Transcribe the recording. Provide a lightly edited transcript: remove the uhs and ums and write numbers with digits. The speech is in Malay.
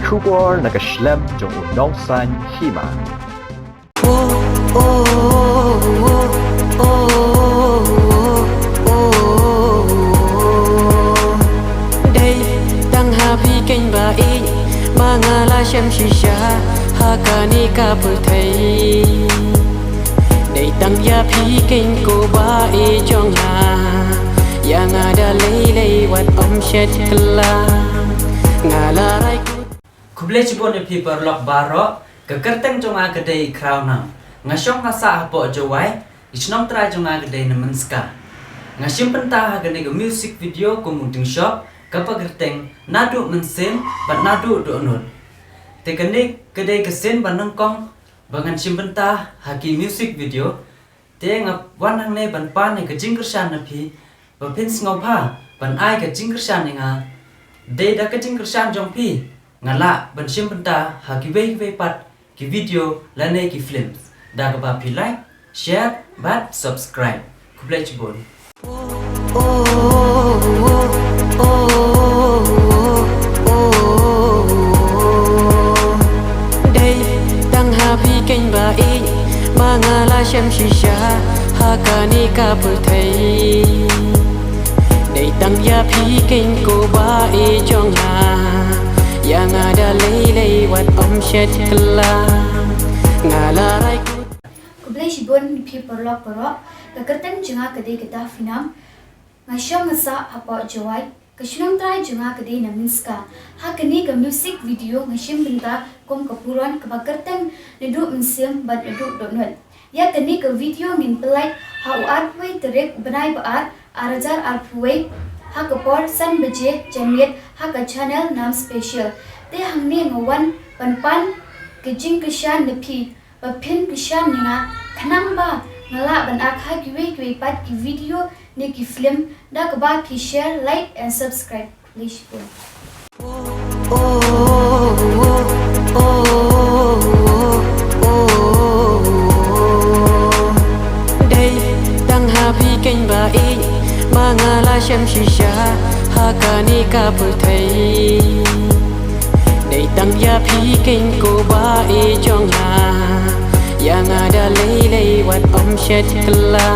出国那个 Schlemm 中有农山戏嘛。Keng baik mangala syam shisha hakani ka putai dei tang ya phi keng ko baik chong ha yang ada lei wat om shet kala ngala rai kuble chibon phi par lok baro kekerteng chonga kedai krauna ngasong ngasa hapo jowai isnom tra chonga kedai namanska ngasim pentah gane ke music video ko muting shop kapagerteng nadu mensen bat nadu donut tekane kedai kesen banang kong bangan simbenta haki music video te ngap wanang ne ban pa ne ke jingkersan na phi ba pin ngopha ban ai ke jingkersan nga de da ke jingkersan jong phi ngala ban simbenta haki we pat ki video la ne ki films da ka ba phi like share bat subscribe kuble chibon keng baik mangala syam shisha hakani ka putai dei tang ya phi keng ko baik chong ha yang ada lei wat om shet kala ngala rai kublai shibon phi porlok porok kakerteng jenga kedai kita finam ngasham ngasa apa jawai Kesunang try junga kedai naminska. Hakani ke music video ngashim benta kom kepuruan kebakerteng neduk mensiam bat neduk donut. Ya kani ke video ngin pelai hauat wei terek benai baat arajar arpuwei hakapor san beje jamiat haka channel nam special. Te hangni ngawan panpan kejing keshan nepi bapin keshan ninga kanang ba ngala ban akha giwe pat ki video ni ki film da ka ba ki share like and subscribe please po dei tang ha phi keng baik mangala syam shisha hakani ka putai dei tang ya phi keng ko baik chong ha yang ada lei wat om shet kala